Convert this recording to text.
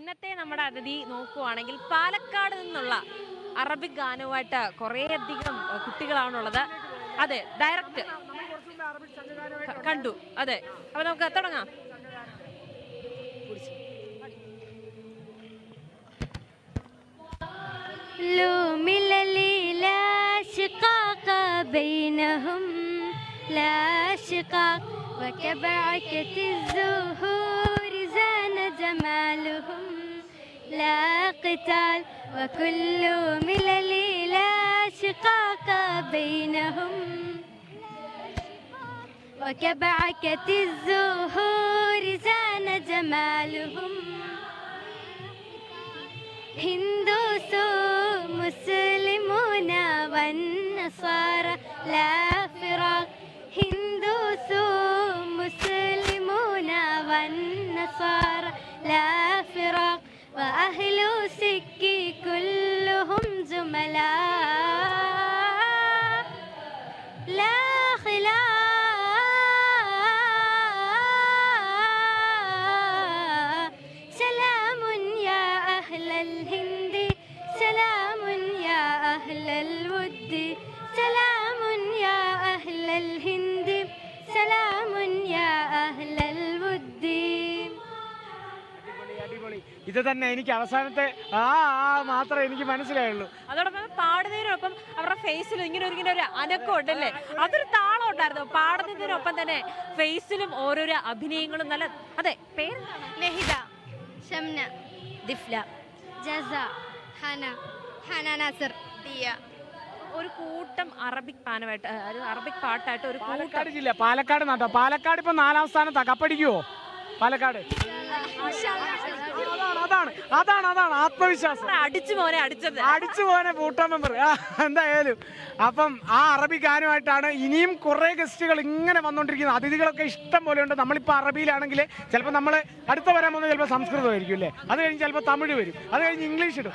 ഇന്നത്തെ നമ്മുടെ അതിഥി നോക്കുവാണെങ്കിൽ പാലക്കാട് നിന്നുള്ള അറബിക് ഗാനവുമായിട്ട് കുറേയധികം കുട്ടികളാണുള്ളത്. അതെ, ഡയറക്റ്റ് കണ്ടു. അതെ, അപ്പൊ നമുക്ക് തുടങ്ങാം. وكبعكة الزهور زان جمالهم لا قتال وكل ملل لا شقاق بينهم وكبعكة الزهور زان جمالهم هندوس مسلمون والنصارى لا فراق هندوس مسلمون والنصارى لا فراق وأهل سكي كلهم زملاء لا خلاف سلام يا أهل الهند سلام يا أهل الود سلام يا أهل الهند سلام يا أهل الود. ഇത് തന്നെ എനിക്ക് അവസാനത്തെ മാത്രമേ എനിക്ക് മനസ്സിലായുള്ളൂ. അതോടൊപ്പം പാടുന്നതിനൊപ്പം അവരുടെ ഫേസിലും ഇങ്ങനെ ഒരു അനക്കം ഉണ്ടല്ലേ, അതൊരു താളം ഉണ്ടായിരുന്നു. പാടുന്നതിനൊപ്പം തന്നെ ഫേസിലും ഓരോരോ അഭിനയങ്ങളും നല്ല. അതെ, പേരെന്താണ്? നഹിദ, ഷംന, ദിഫ്ല, ജസ, ഹന, നാസർ, ദിയ. ഒരു കൂട്ടം അറബിക് പാനമായിട്ട് ഒരു അറബിക് പാട്ടായിട്ട് ഒരു പാലക്കാട് ജില്ല, പാലക്കാട് നാട്ടോ. പാലക്കാട് ഇപ്പൊ 4ാം സ്ഥാനത്താ. കപ്പടിക്കുവോ പാലക്കാട്? അതാണ് ആത്മവിശ്വാസം. അടിച്ചു പോനെ പൂട്ടാ മെമ്പർ. എന്തായാലും അപ്പം ആ അറബി ഗാനമായിട്ടാണ് ഇനിയും കുറെ ഗസ്റ്റുകൾ ഇങ്ങനെ വന്നോണ്ടിരിക്കുന്നത്. അതിഥികളൊക്കെ ഇഷ്ടം പോലെ ഉണ്ട്. നമ്മളിപ്പോൾ അറബിയിലാണെങ്കിൽ ചിലപ്പോൾ നമ്മൾ അടുത്ത വരാൻ പോകുന്നത് ചിലപ്പോൾ സംസ്കൃതമായിരിക്കും അല്ലേ, അത് കഴിഞ്ഞ് ചിലപ്പോൾ തമിഴ് വരും, അത് കഴിഞ്ഞ് ഇംഗ്ലീഷ് ഇടും.